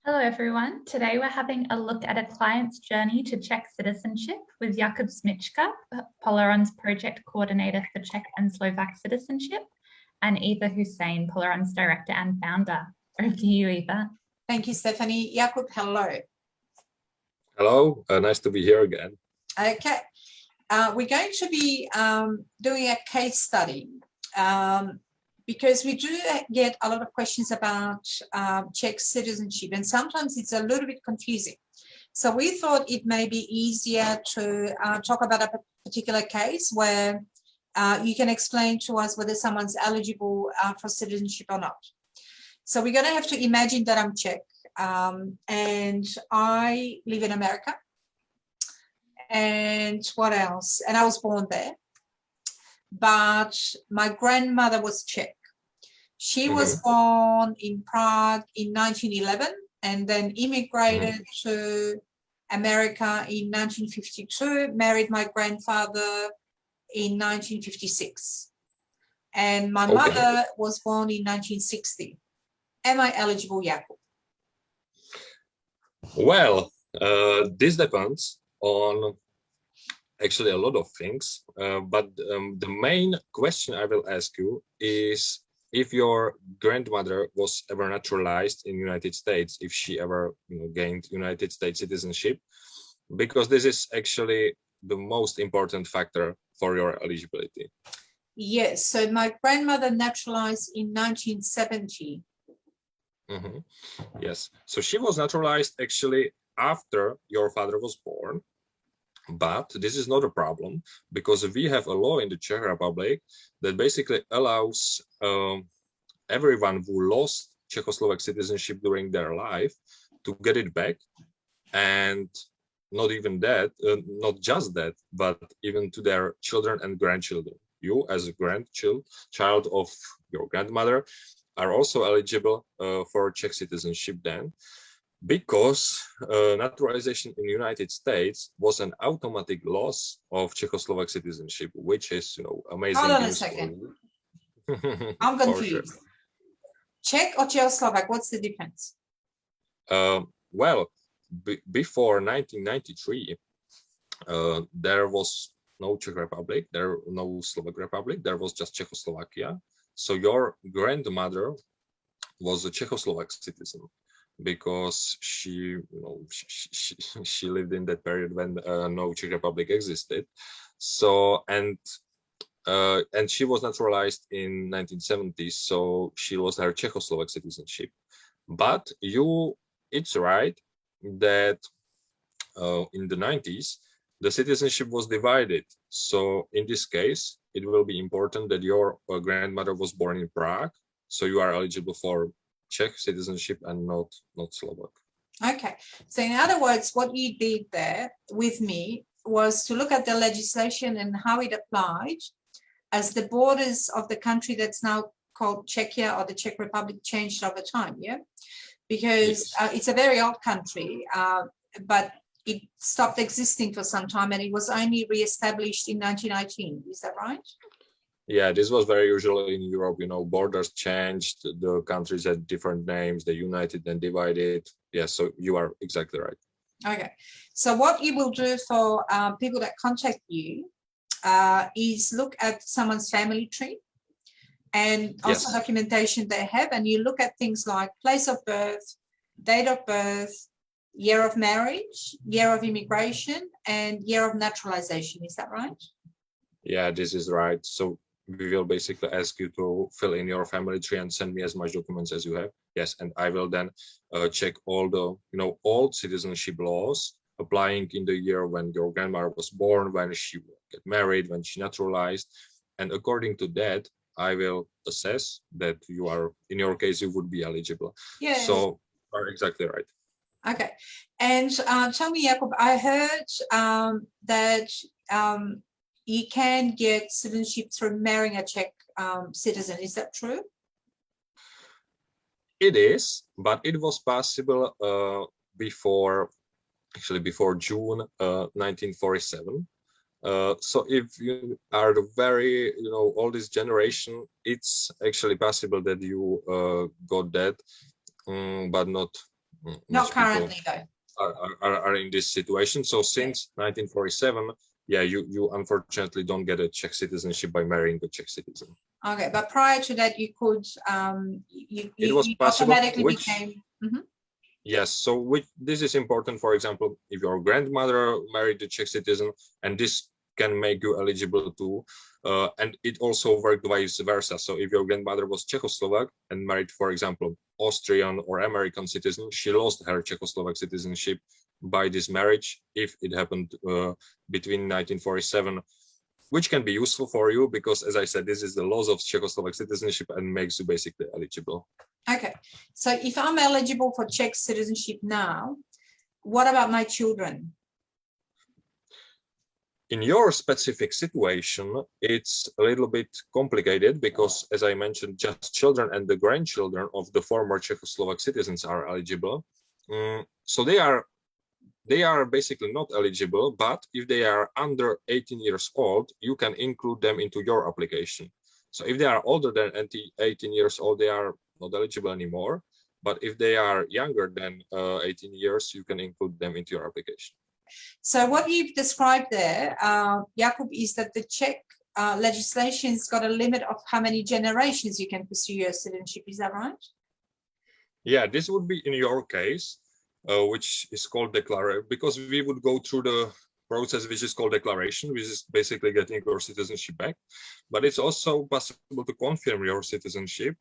Hello everyone. Today we're having a look at a client's journey to Czech citizenship with Jakub Smyčka, Polaron's project coordinator for Czech and Slovak citizenship, and Eva Hussein, Polaron's director and founder. Over to you, Eva. Thank you, Stephanie. Jakub, hello. Hello, nice to be here again. Okay, we're going to be doing a case study because we do get a lot of questions about Czech citizenship, and sometimes it's a little bit confusing. So we thought it may be easier to talk about a particular case where you can explain to us whether someone's eligible for citizenship or not. So we're going to have to imagine that I'm Czech and I live in America. And what else? And I was born there. But my grandmother was Czech. She was born in Prague in 1911 and then immigrated to America in 1952, married my grandfather in 1956. And my mother was born in 1960. Am I eligible, Jakub? Well, this depends on actually a lot of things, but the main question I will ask you is if your grandmother was ever naturalized in the United States, if she ever gained United States citizenship, because this is actually the most important factor for your eligibility. Yes, so my grandmother naturalized in 1970. Yes, so she was naturalized actually after your father was born. But this is not a problem because we have a law in the Czech Republic that basically allows everyone who lost Czechoslovak citizenship during their life to get it back. And not even that, not just that, but even to their children and grandchildren. You as a child of your grandmother are also eligible for Czech citizenship then, because naturalization in the United States was an automatic loss of Czechoslovak citizenship, which is, amazing. Hold on a second. I'm confused. Sure. Czech or Czechoslovak, what's the difference? Well, before 1993, there was no Czech Republic, no Slovak Republic, there was just Czechoslovakia. So your grandmother was a Czechoslovak citizen, because she lived in that period when no Czech Republic existed. So and she was naturalized in 1970s, so she lost her Czechoslovak citizenship. But it's right that in the 90s the citizenship was divided. So in this case, it will be important that your grandmother was born in Prague, so you are eligible for Czech citizenship and not Slovak. Okay, so in other words, what you did there with me was to look at the legislation and how it applied as the borders of the country that's now called Czechia or the Czech Republic changed over time, yeah? Because it's a very old country, but it stopped existing for some time and it was only re-established in 1919, is that right? Yeah, this was very usual in Europe. Borders changed, the countries had different names, they united and divided. Yes, so you are exactly right. Okay, so what you will do for people that contact you is look at someone's family tree and also documentation they have, and you look at things like place of birth, date of birth, year of marriage, year of immigration, and year of naturalization. Is that right? Yeah, this is right. So we will basically ask you to fill in your family tree and send me as much documents as you have. Yes, and I will then check all the old citizenship laws applying in the year when your grandmother was born, when she got married, when she naturalized, and according to that, I will assess that you are, in your case, you would be eligible. Yeah. So you are exactly right. Okay, and tell me, Jakub, I heard that you can get citizenship through marrying a Czech citizen. Is that true? It is, but it was possible before June 1947. So if you are the very oldest generation, it's actually possible that you got that, but not Not currently, though. Are in this situation. So since 1947, yeah, you unfortunately don't get a Czech citizenship by marrying a Czech citizen. Okay, but prior to that, you could, It was possible, automatically became. Yes, so this is important. For example, if your grandmother married a Czech citizen, and this can make you eligible too, and it also worked vice versa. So if your grandmother was Czechoslovak and married, for example, Austrian or American citizen, she lost her Czechoslovak citizenship by this marriage if it happened between 1947, which can be useful for you because, as I said, this is the laws of Czechoslovak citizenship and makes you basically eligible. Okay, so if I'm eligible for Czech citizenship now, what about my children? In your specific situation, it's a little bit complicated because, as I mentioned, just children and the grandchildren of the former Czechoslovak citizens are eligible. So they are basically not eligible, but if they are under 18 years old, you can include them into your application. So if they are older than 18 years old, they are not eligible anymore. But if they are younger than 18 years, you can include them into your application. So what you've described there, Jakub, is that the Czech legislation's got a limit of how many generations you can pursue your citizenship. Is that right? Yeah, this would be in your case, which is called declaration, because we would go through the process which is called declaration, which is basically getting your citizenship back. But it's also possible to confirm your citizenship,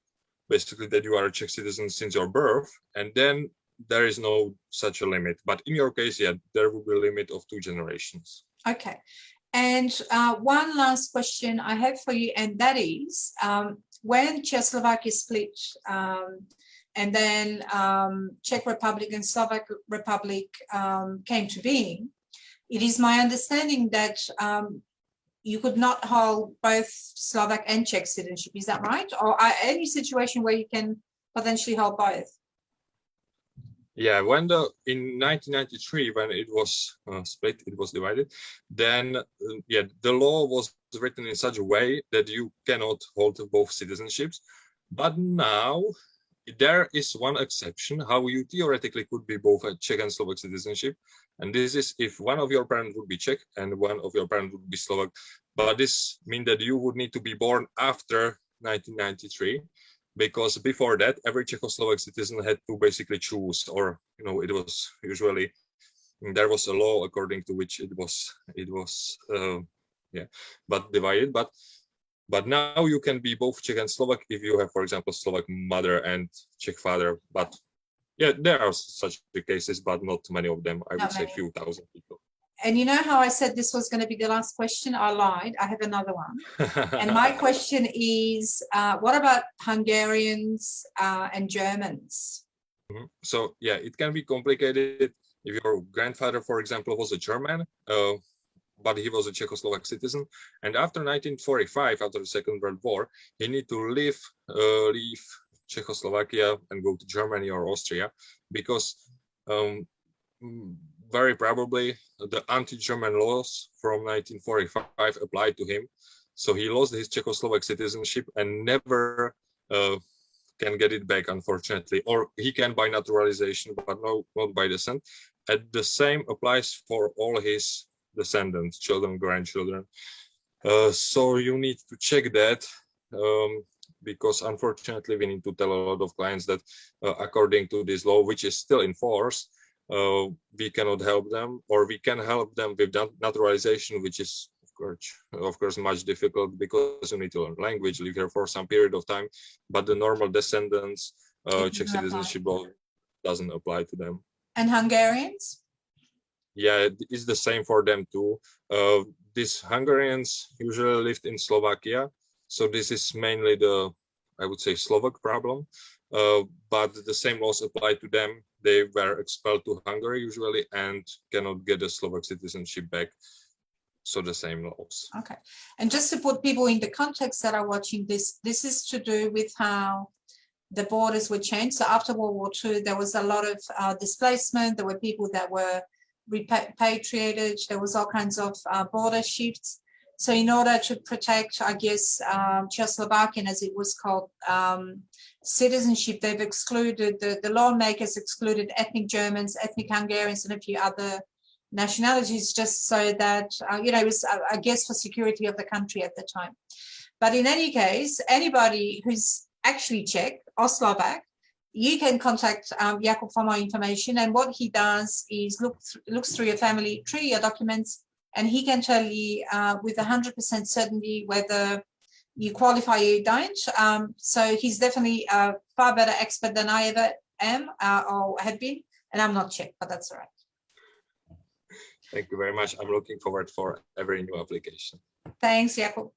basically that you are a Czech citizen since your birth, and then there is no such a limit. But in your case, yeah, there will be a limit of 2 generations. Okay. And one last question I have for you, and that is, when Czechoslovakia split and then Czech Republic and Slovak Republic came to being, it is my understanding that you could not hold both Slovak and Czech citizenship. Is that right? Or any situation where you can potentially hold both? Yeah, when in 1993, when it was split, it was divided, then yeah, the law was written in such a way that you cannot hold both citizenships. But now there is one exception how you theoretically could be both a Czech and Slovak citizenship, and this is if one of your parents would be Czech and one of your parents would be Slovak. But this means that you would need to be born after 1993. Because before that, every Czechoslovak citizen had to basically choose, or it was usually there was a law according to which it was but divided. But now you can be both Czech and Slovak if you have, for example, Slovak mother and Czech father. But yeah, there are such cases, but not many of them. I would say a few thousand people. And you know how I said this was going to be the last question? I lied. I have another one. And my question is, what about Hungarians and Germans? So, yeah, it can be complicated. If your grandfather, for example, was a German, but he was a Czechoslovak citizen. And after 1945, after the Second World War, he need to leave Czechoslovakia and go to Germany or Austria because very probably the anti-German laws from 1945 applied to him. So he lost his Czechoslovak citizenship and never can get it back, unfortunately. Or he can by naturalization, but not by descent. And the same applies for all his descendants, children, grandchildren. So you need to check that because unfortunately we need to tell a lot of clients that according to this law, which is still in force, we cannot help them, or we can help them with naturalization, which is of course much difficult because you need to learn language, live here for some period of time, but the normal descendants Czech citizenship law doesn't apply to them. And Hungarians? Yeah, it's the same for them too. These Hungarians usually lived in Slovakia, so this is mainly I would say Slovak problem, but the same laws apply to them. They were expelled to Hungary usually and cannot get a Slovak citizenship back. So the same laws. Okay. And just to put people in the context that are watching this is to do with how the borders were changed. So after World War II, there was a lot of displacement. There were people that were repatriated. There was all kinds of border shifts. So in order to protect, I guess, Czechoslovakian, as it was called, citizenship, they've excluded, the lawmakers excluded ethnic Germans, ethnic Hungarians, and a few other nationalities, just so that, it was, I guess, for security of the country at the time. But in any case, anybody who's actually Czech or Slovak, you can contact Jakub for more information. And what he does is looks through your family tree, your documents, and he can tell you with 100% certainty whether you qualify or you don't. So he's definitely a far better expert than I ever am or have been. And I'm not Czech, but that's all right. Thank you very much. I'm looking forward for every new application. Thanks, Jakub.